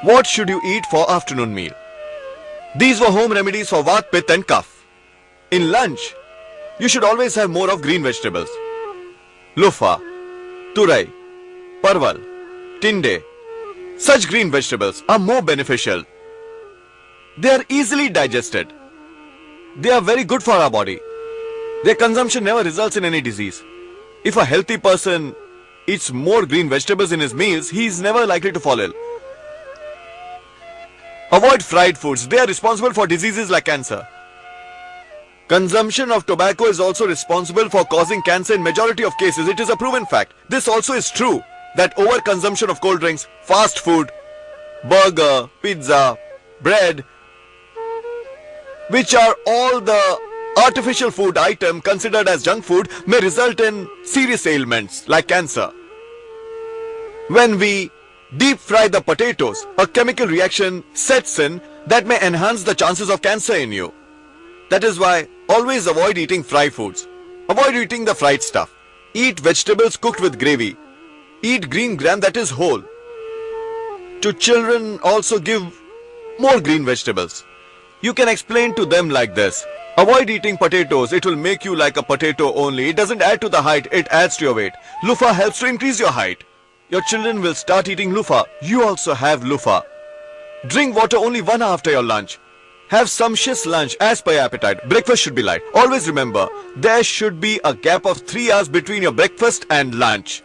What should you eat for afternoon meal? These were home remedies for Vat, Pitta and Cough. In lunch, you should always have more of green vegetables. Lufa, turai, parval, tinde. Such green vegetables are more beneficial. They are easily digested. They are very good for our body. Their consumption never results in any disease. If a healthy person eats more green vegetables in his meals, he is never likely to fall ill. Avoid fried foods. They are responsible for diseases like cancer. Consumption of tobacco is also responsible for causing cancer in majority of cases. It is a proven fact. This also is true that overconsumption of cold drinks, fast food, burger, pizza, bread, which are all the artificial food item considered as junk food, may result in serious ailments like cancer. When we deep fry the potatoes, a chemical reaction sets in that may enhance the chances of cancer in you. That is why always avoid eating fried foods. Avoid eating the fried stuff. Eat vegetables cooked with gravy. Eat green gram that is whole. To children also give more green vegetables. You can explain to them like this. Avoid eating potatoes. It will make you like a potato only. It doesn't add to the height. It adds to your weight. Lufa helps to increase your height. Your children will start eating lufa. You also have lufa. Drink water only 1 hour after your lunch. Have sumptuous lunch as per your appetite. Breakfast should be light. Always remember, there should be a gap of 3 hours between your breakfast and lunch.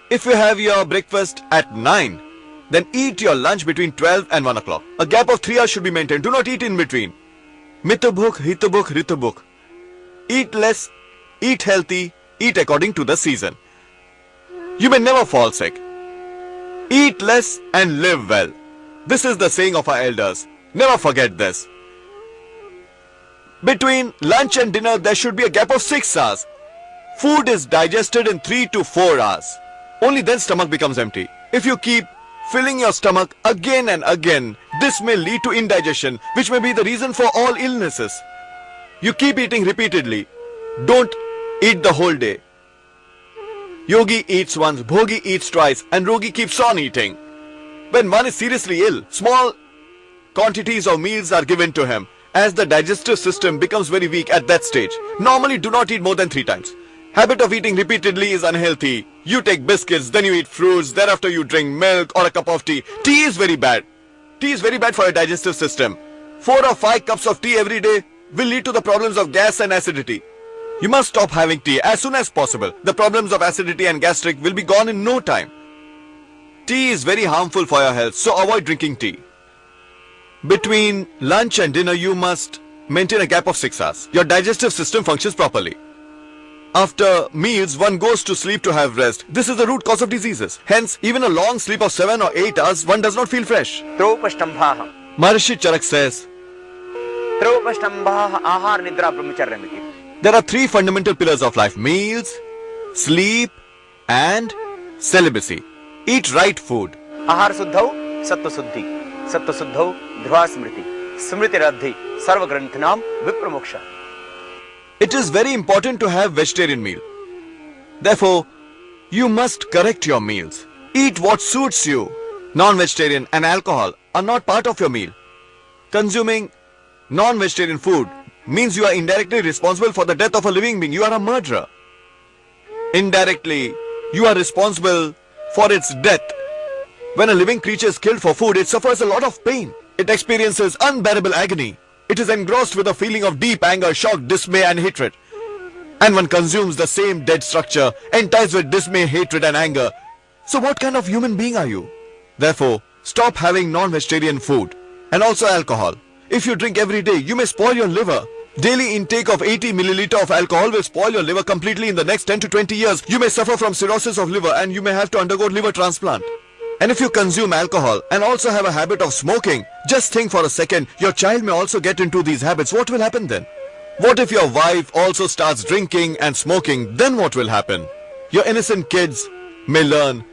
If you have your breakfast at 9, then eat your lunch between 12 and 1 o'clock. A gap of 3 hours should be maintained. Do not eat in between. Mitabhuk, hitabhuk, ritabhuk. Eat less, eat healthy, eat according to the season. You may never fall sick. Eat less and live well. This is the saying of our elders. Never forget this. Between lunch and dinner, there should be a gap of 6 hours. Food is digested in 3 to 4 hours. Only then stomach becomes empty. If you keep filling your stomach again and again, this may lead to indigestion, which may be the reason for all illnesses. You keep eating repeatedly. Don't eat the whole day. Yogi eats once, Bhogi eats twice, and Rogi keeps on eating. When one is seriously ill, small quantities of meals are given to him, as the digestive system becomes very weak at that stage. Normally do not eat more than 3 times. Habit of eating repeatedly is unhealthy. You take biscuits, then you eat fruits, thereafter you drink milk or a cup of tea. Tea is very bad. Tea is very bad for your digestive system. 4 or 5 cups of tea every day will lead to the problems of gas and acidity. You must stop having tea as soon as possible. The problems of acidity and gastric will be gone in no time. Tea is very harmful for your health, so avoid drinking tea. Between lunch and dinner, you must maintain a gap of 6 hours. Your digestive system functions properly. After meals, one goes to sleep to have rest. This is the root cause of diseases. Hence, even a long sleep of 7 or 8 hours, one does not feel fresh. Maharishi Charak says, there are 3 fundamental pillars of life: meals, sleep, and celibacy. Eat right food. Ahar suddhau, sattva suddhi. Sattva suddhau, dhruva smriti. Smriti radhi, sarva granthanam, vipramoksha. It is very important to have vegetarian meal. Therefore, you must correct your meals. Eat what suits you. Non-vegetarian and alcohol are not part of your meal. Consuming non-vegetarian food means you are indirectly responsible for the death of a living being. You are a murderer. Indirectly, you are responsible for its death. When a living creature is killed for food, it suffers a lot of pain. It experiences unbearable agony. It is engrossed with a feeling of deep anger, shock, dismay and hatred. And one consumes the same dead structure, enticed with dismay, hatred and anger. So what kind of human being are you? Therefore, stop having non-vegetarian food and also alcohol. If you drink every day, you may spoil your liver. Daily intake of 80 milliliter of alcohol will spoil your liver completely in the next 10 to 20 years. You may suffer from cirrhosis of liver and you may have to undergo liver transplant. And if you consume alcohol and also have a habit of smoking, just think for a second, your child may also get into these habits. What will happen then? What if your wife also starts drinking and smoking? Then what will happen? Your innocent kids may learn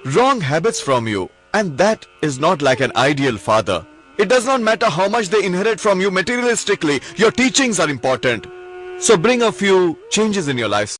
wrong habits from you, and that is not like an ideal father. It does not matter how much they inherit from you materialistically. Your teachings are important. So bring a few changes in your life.